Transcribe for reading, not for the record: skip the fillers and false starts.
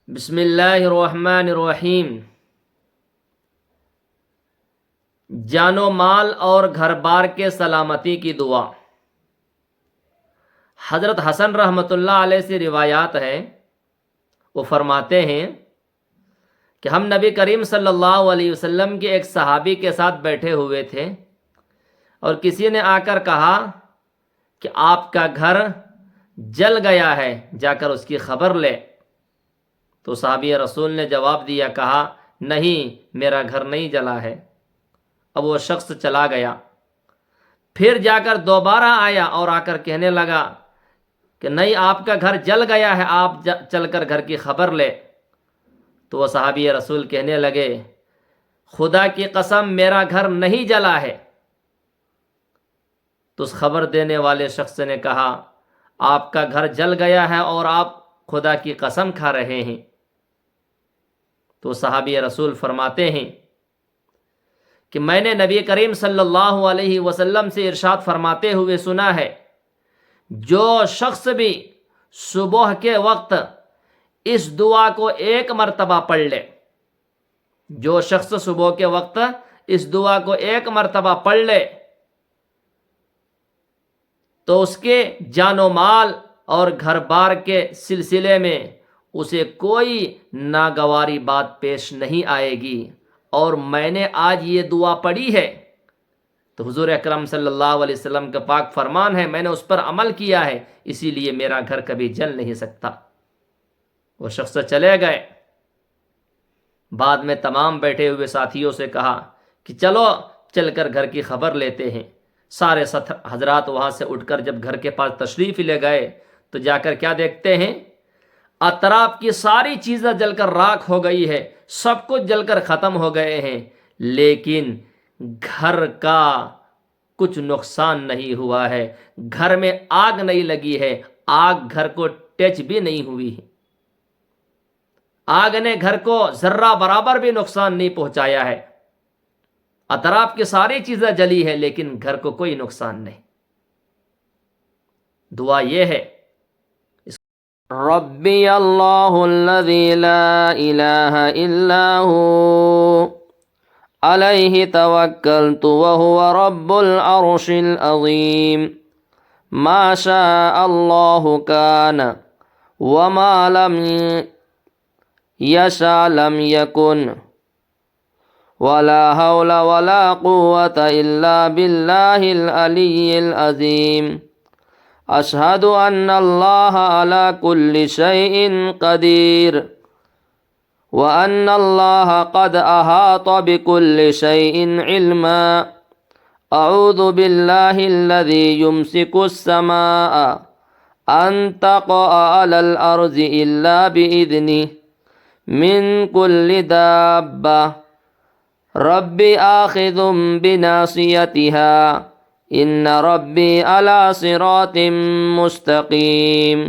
بسم اللہ الرحمن الرحیم۔ جان و مال اور گھر بار کے سلامتی کی دعا۔ حضرت حسن رحمۃ اللہ علیہ سے روایات ہے، وہ فرماتے ہیں کہ ہم نبی کریم صلی اللہ علیہ وسلم کے ایک صحابی کے ساتھ بیٹھے ہوئے تھے اور کسی نے آ کر کہا کہ آپ کا گھر جل گیا ہے، جا کر اس کی خبر لے۔ تو صحابی رسول نے جواب دیا، کہا نہیں، میرا گھر نہیں جلا ہے۔ اب وہ شخص چلا گیا، پھر جا کر دوبارہ آیا اور آ کر کہنے لگا کہ نہیں، آپ کا گھر جل گیا ہے، آپ چل کر گھر کی خبر لے۔ تو وہ صحابی رسول کہنے لگے، خدا کی قسم میرا گھر نہیں جلا ہے۔ تو اس خبر دینے والے شخص نے کہا، آپ کا گھر جل گیا ہے اور آپ خدا کی قسم کھا رہے ہیں۔ تو صحابی رسول فرماتے ہیں کہ میں نے نبی کریم صلی اللہ علیہ وسلم سے ارشاد فرماتے ہوئے سنا ہے، جو شخص بھی صبح کے وقت اس دعا کو ایک مرتبہ پڑھ لے، جو شخص صبح کے وقت اس دعا کو ایک مرتبہ پڑھ لے تو اس کے جان و مال اور گھر بار کے سلسلے میں اسے کوئی ناگواری بات پیش نہیں آئے گی۔ اور میں نے آج یہ دعا پڑھی ہے تو حضور اکرم صلی اللہ علیہ وسلم کا پاک فرمان ہے، میں نے اس پر عمل کیا ہے، اسی لیے میرا گھر کبھی جل نہیں سکتا۔ وہ شخص چلے گئے۔ بعد میں تمام بیٹھے ہوئے ساتھیوں سے کہا کہ چلو چل کر گھر کی خبر لیتے ہیں۔ سارے حضرات وہاں سے اٹھ کر جب گھر کے پاس تشریف لے گئے تو جا کر کیا دیکھتے ہیں، اطراف کی ساری چیزیں جل کر راکھ ہو گئی ہے، سب کچھ جل کر ختم ہو گئے ہیں، لیکن گھر کا کچھ نقصان نہیں ہوا ہے۔ گھر میں آگ نہیں لگی ہے، آگ گھر کو ٹچ بھی نہیں ہوئی ہے، آگ نے گھر کو ذرہ برابر بھی نقصان نہیں پہنچایا ہے۔ اطراف کی ساری چیزیں جلی ہے لیکن گھر کو کوئی نقصان نہیں۔ دعا یہ ہے، ربی اللہ الذی لا الہ الا ہو علیہ توکلت وہو رب العرش العظیم ما شاء اللہ کان وما لم یشاء لم یکن ولا حول ولا قوة الا باللہ العلی العظیم اشہد ان اللہ علی کل شیء قدیر وان اللہ قد احاط بكل شیء علما اعوذ باللہ الذی یمسک السماء ان تقع علی الارض الا باذنہ من کل دابہ ربی آخذ بناصیتها ان ربی علی صراط مستقیم۔